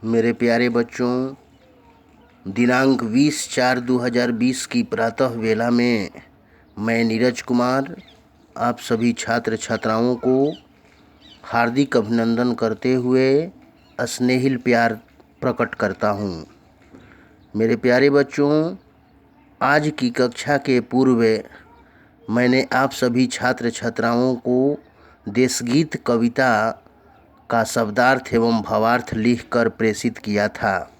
मेरे प्यारे बच्चों, दिनांक 20/4/2020 की प्रातः वेला में मैं नीरज कुमार आप सभी छात्र छात्राओं को हार्दिक अभिनंदन करते हुए स्नेहिल प्यार प्रकट करता हूँ। मेरे प्यारे बच्चों, आज की कक्षा के पूर्व मैंने आप सभी छात्र छात्राओं को देशगीत कविता का शब्दार्थ एवं भावार्थ लिखकर प्रेषित किया था।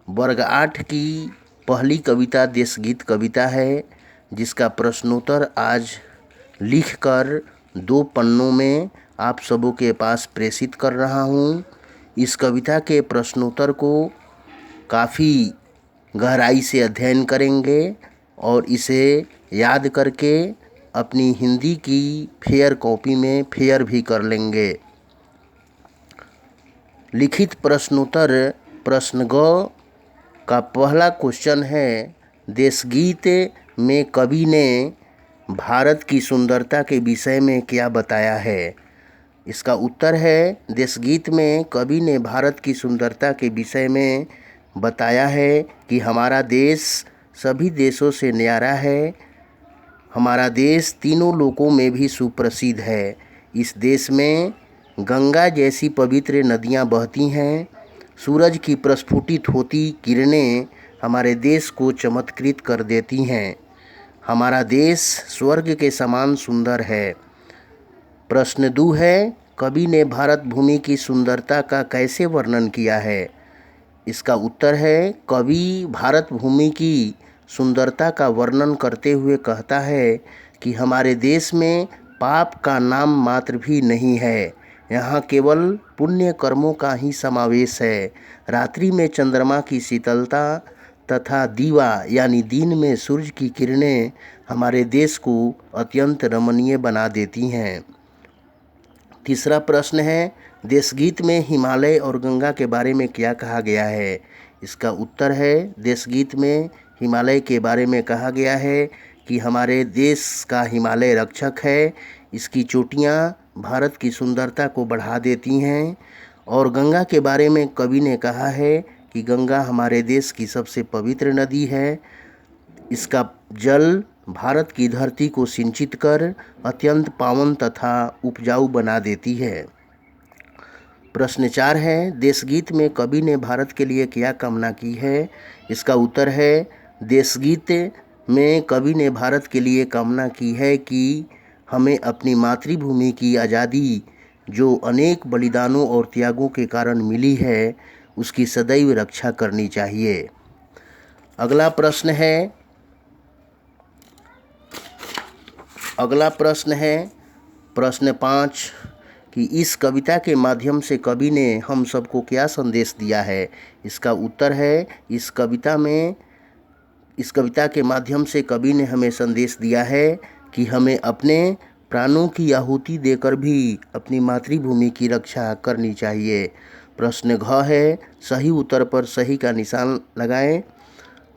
वर्ग 8 की पहली कविता देशगीत कविता है, जिसका प्रश्नोत्तर आज लिखकर 2 पन्नों में आप सबों के पास प्रेषित कर रहा हूँ। इस कविता के प्रश्नोत्तर को काफ़ी गहराई से अध्ययन करेंगे और इसे याद करके अपनी हिंदी की फेयर कॉपी में फेयर भी कर लेंगे। लिखित प्रश्नोत्तर प्रश्न ग का पहला क्वेश्चन है, देशगीत में कवि ने भारत की सुंदरता के विषय में क्या बताया है। इसका उत्तर है, देशगीत में कवि ने भारत की सुंदरता के विषय में बताया है कि हमारा देश सभी देशों से न्यारा है। हमारा देश तीनों लोकों में भी सुप्रसिद्ध है। इस देश में गंगा जैसी पवित्र नदियाँ बहती हैं। सूरज की प्रस्फुटित होती किरणें हमारे देश को चमत्कृत कर देती हैं। हमारा देश स्वर्ग के समान सुंदर है। प्रश्न 2 है, कवि ने भारत भूमि की सुंदरता का कैसे वर्णन किया है। इसका उत्तर है, कवि भारत भूमि की सुंदरता का वर्णन करते हुए कहता है कि हमारे देश में पाप का नाम मात्र भी नहीं है। यहाँ केवल पुण्य कर्मों का ही समावेश है। रात्रि में चंद्रमा की शीतलता तथा दीवा यानी दिन में सूरज की किरणें हमारे देश को अत्यंत रमणीय बना देती हैं। तीसरा प्रश्न है, देशगीत में हिमालय और गंगा के बारे में क्या कहा गया है। इसका उत्तर है, देशगीत में हिमालय के बारे में कहा गया है कि हमारे देश का हिमालय रक्षक है। इसकी चोटियाँ भारत की सुंदरता को बढ़ा देती हैं। और गंगा के बारे में कवि ने कहा है कि गंगा हमारे देश की सबसे पवित्र नदी है। इसका जल भारत की धरती को सिंचित कर अत्यंत पावन तथा उपजाऊ बना देती है। प्रश्न 4 है, देशगीत में कवि ने भारत के लिए क्या कामना की है। इसका उत्तर है, देशगीत में कवि ने भारत के लिए कामना की है कि हमें अपनी मातृभूमि की आज़ादी जो अनेक बलिदानों और त्यागों के कारण मिली है, उसकी सदैव रक्षा करनी चाहिए। अगला प्रश्न है प्रश्न 5 कि इस कविता के माध्यम से कवि ने हम सबको क्या संदेश दिया है। इसका उत्तर है, इस कविता के माध्यम से कवि ने हमें संदेश दिया है कि हमें अपने प्राणों की आहुति देकर भी अपनी मातृभूमि की रक्षा करनी चाहिए। प्रश्न घ है, सही उत्तर पर सही का निशान लगाएं।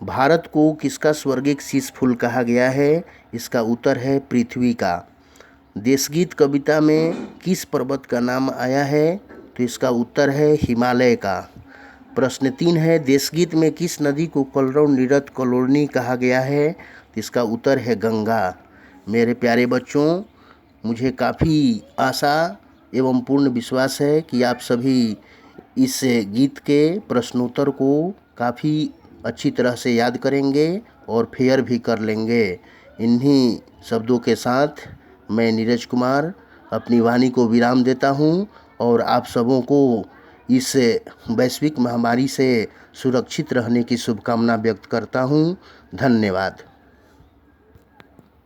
भारत को किसका स्वर्गिक शीश फूल कहा गया है। इसका उत्तर है, पृथ्वी का। देशगीत कविता में किस पर्वत का नाम आया है। तो इसका उत्तर है, हिमालय का। प्रश्न 3 है, देशगीत में किस नदी को कलरव नीरद कलोनी कहा गया है। तो इसका उत्तर है, गंगा। मेरे प्यारे बच्चों, मुझे काफ़ी आशा एवं पूर्ण विश्वास है कि आप सभी इस गीत के प्रश्नोत्तर को काफ़ी अच्छी तरह से याद करेंगे और फेयर भी कर लेंगे। इन्हीं शब्दों के साथ मैं नीरज कुमार अपनी वाणी को विराम देता हूँ और आप सबों को इस वैश्विक महामारी से सुरक्षित रहने की शुभकामना व्यक्त करता हूँ। धन्यवाद।